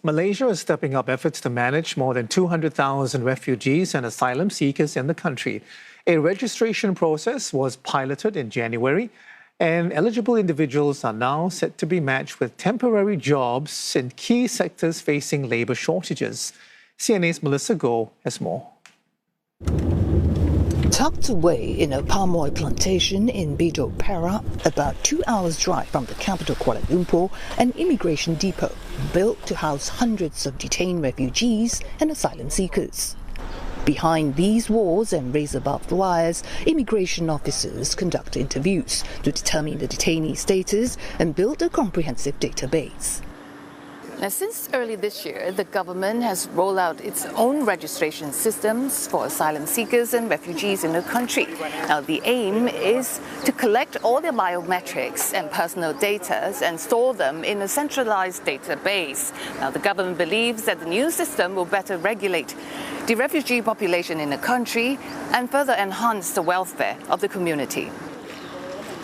Malaysia is stepping up efforts to manage more than 200,000 refugees and asylum seekers in the country. A registration process was piloted in January, and eligible individuals are now set to be matched with temporary jobs in key sectors facing labour shortages. CNA's Melissa Goh has more. Tucked away in a palm oil plantation in Bidor, Perak, about 2 hours' drive from the capital Kuala Lumpur, an immigration depot built to house hundreds of detained refugees and asylum seekers. Behind these walls and razor-barbed wires, immigration officers conduct interviews to determine the detainee status and build a comprehensive database. Now, since early this year, the government has rolled out its own registration systems for asylum seekers and refugees in the country. Now, the aim is to collect all their biometrics and personal data and store them in a centralised database. Now, the government believes that the new system will better regulate the refugee population in the country and further enhance the welfare of the community.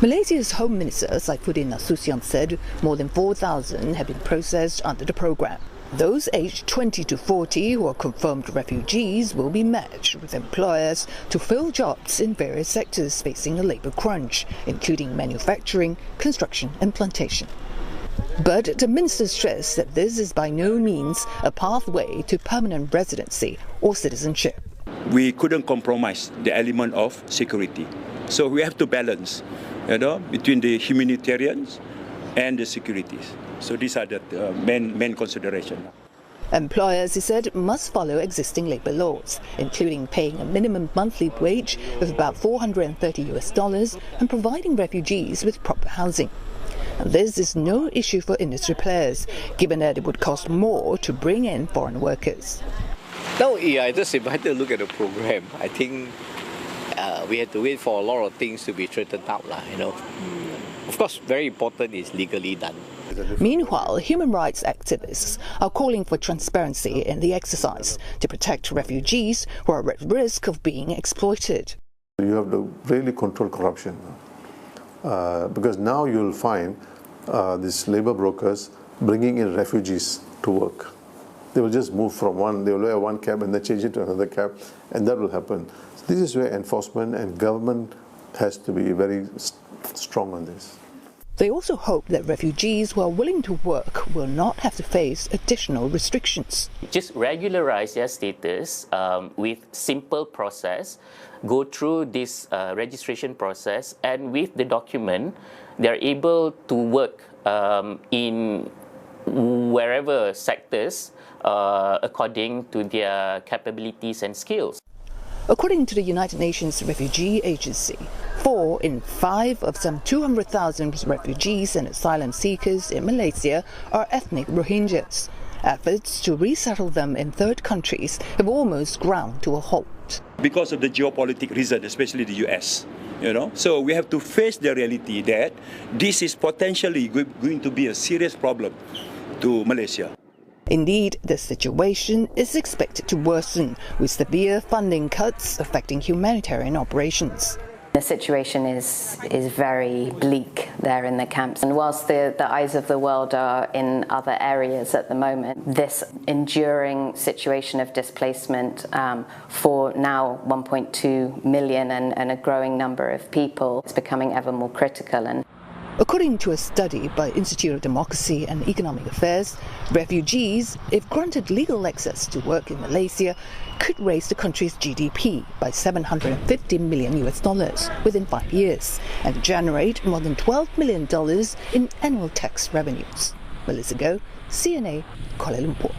Malaysia's Home Minister Saifuddin Nasution said more than 4,000 have been processed under the program. Those aged 20 to 40 who are confirmed refugees will be matched with employers to fill jobs in various sectors facing a labour crunch, including manufacturing, construction and plantation. But the minister stressed that this is by no means a pathway to permanent residency or citizenship. We couldn't compromise the element of security. So we have to balance, between the humanitarians and the securities. So these are the main considerations. Employers, he said, must follow existing labour laws, including paying a minimum monthly wage of about $430 and providing refugees with proper housing. And this is no issue for industry players, given that it would cost more to bring in foreign workers. No, I just invited to look at the program. I think we had to wait for a lot of things to be straightened out, Of course, very important is legally done. Meanwhile, human rights activists are calling for transparency in the exercise to protect refugees who are at risk of being exploited. You have to really control corruption because now you'll find these labour brokers bringing in refugees to work. They will just move from they will wear one cap and then change it to another cap, and that will happen. This is where enforcement and government has to be very strong on this. They also hope that refugees who are willing to work will not have to face additional restrictions. Just regularize their status with simple process, go through this registration process, and with the document, they're able to work in wherever sectors according to their capabilities and skills. According to the United Nations Refugee Agency, 4 in 5 of some 200,000 refugees and asylum seekers in Malaysia are ethnic Rohingyas. Efforts to resettle them in third countries have almost ground to a halt. Because of the geopolitical reason, especially the US, so we have to face the reality that this is potentially going to be a serious problem to Malaysia. Indeed, the situation is expected to worsen, with severe funding cuts affecting humanitarian operations. The situation is very bleak there in the camps, and whilst the eyes of the world are in other areas at the moment, this enduring situation of displacement for now 1.2 million and a growing number of people is becoming ever more critical. According to a study by Institute of Democracy and Economic Affairs, refugees, if granted legal access to work in Malaysia, could raise the country's GDP by $750 million within 5 years and generate more than $12 million in annual tax revenues. Melissa Goh, CNA, Kuala Lumpur.